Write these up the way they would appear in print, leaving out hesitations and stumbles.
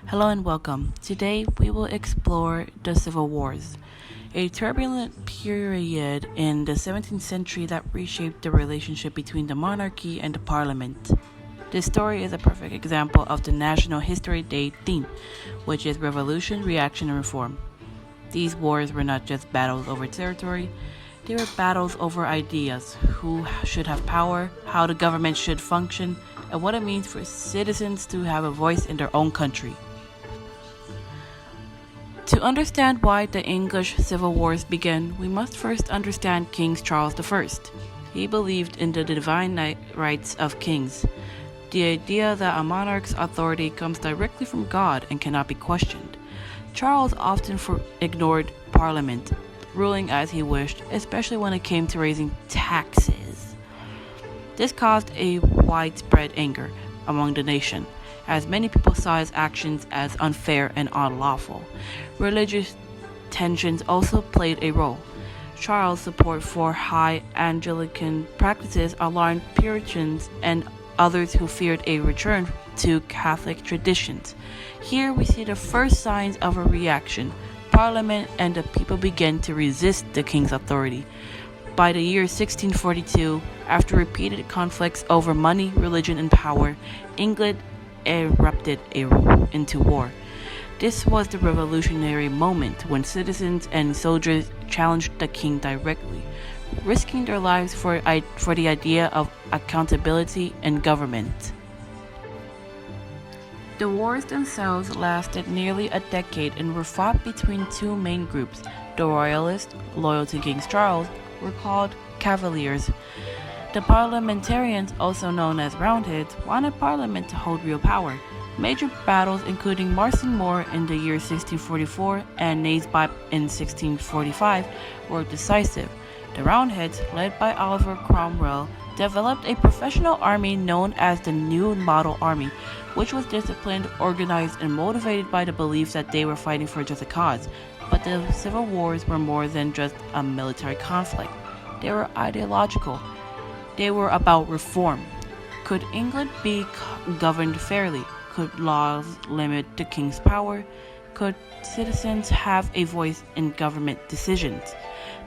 Hello and welcome. Today we will explore the Civil Wars, a turbulent period in the 17th century that reshaped the relationship between the monarchy and the parliament. This story is a perfect example of the National History Day theme, which is revolution, reaction, and reform. These wars were not just battles over territory, they were battles over ideas, who should have power, how the government should function, and what it means for citizens to have a voice in their own country. To understand why the English Civil Wars began, we must first understand King Charles I. He believed in the divine rights of kings, the idea that a monarch's authority comes directly from God and cannot be questioned. Charles often ignored Parliament, ruling as he wished, especially when it came to raising taxes. This caused a widespread anger among the nation, as many people saw his actions as unfair and unlawful. Religious tensions also played a role. Charles' support for high Anglican practices alarmed Puritans and others who feared a return to Catholic traditions. Here we see the first signs of a reaction. Parliament and the people began to resist the king's authority. By the year 1642, after repeated conflicts over money, religion, and power, England erupted into war. This was the revolutionary moment when citizens and soldiers challenged the king directly, risking their lives for the idea of accountability and government. The wars themselves lasted nearly a decade and were fought between two main groups. The Royalists, loyal to King Charles, were called Cavaliers. The parliamentarians, also known as Roundheads, wanted Parliament to hold real power. Major battles, including Marston Moor in the year 1644 and Naseby in 1645, were decisive. The Roundheads, led by Oliver Cromwell, developed a professional army known as the New Model Army, which was disciplined, organized, and motivated by the belief that they were fighting for just a cause. But the civil wars were more than just a military conflict. They were ideological. They were about reform. Could England be governed fairly? Could laws limit the king's power? Could citizens have a voice in government decisions?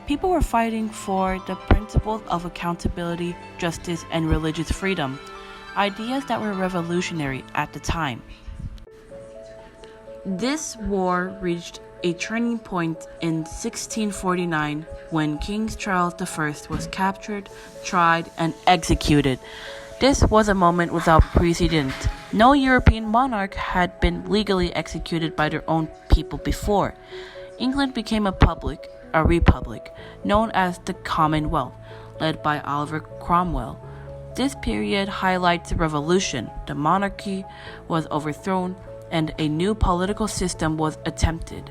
People were fighting for the principles of accountability, justice, and religious freedom, ideas that were revolutionary at the time. This war reached a turning point in 1649 when King Charles I was captured, tried, and executed. This was a moment without precedent. No European monarch had been legally executed by their own people before. England became a republic, known as the Commonwealth, led by Oliver Cromwell. This period highlights the revolution. The monarchy was overthrown and a new political system was attempted.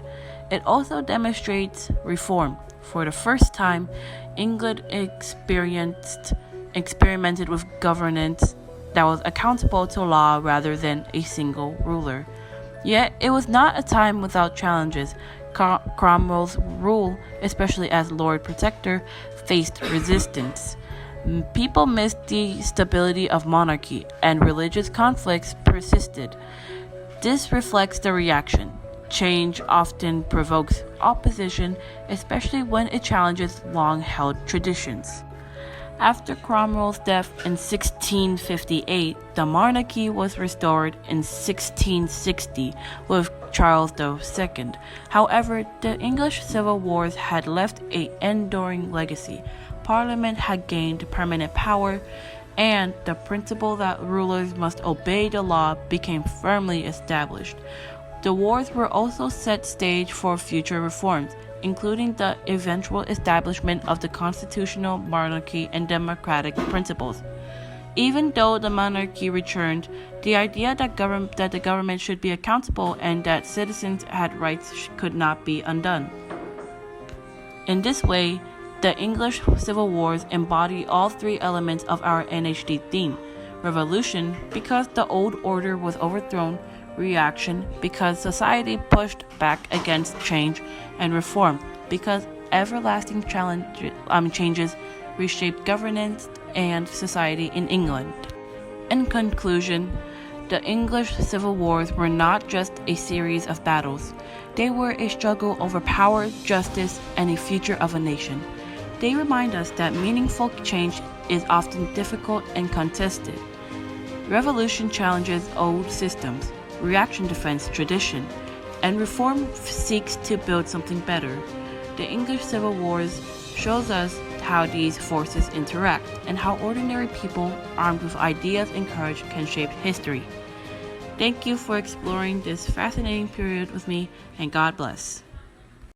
It also demonstrates reform. For the first time, England experimented with governance that was accountable to law rather than a single ruler. Yet, it was not a time without challenges. Cromwell's rule, especially as Lord Protector, faced resistance. People missed the stability of monarchy, and religious conflicts persisted. This reflects the reaction. Change often provokes opposition, especially when it challenges long-held traditions. After Cromwell's death in 1658, the monarchy was restored in 1660 with Charles II. However, the English Civil Wars had left an enduring legacy. Parliament had gained permanent power, and the principle that rulers must obey the law became firmly established. The wars were also set stage for future reforms, including the eventual establishment of the constitutional monarchy and democratic principles. Even though the monarchy returned, the idea that the government should be accountable and that citizens had rights could not be undone. In this way, the English Civil Wars embody all three elements of our NHD theme: revolution, because the old order was overthrown; reaction, because society pushed back against change; and reform, because everlasting changes reshaped governance and society in England. In conclusion, The English Civil Wars were not just a series of battles. They were a struggle over power, justice, and a future of a nation. They remind us that meaningful change is often difficult and contested. Revolution challenges old systems, reaction defends tradition, and reform seeks to build something better. The English Civil Wars shows us how these forces interact and how ordinary people armed with ideas and courage can shape history. Thank you for exploring this fascinating period with me, and God bless.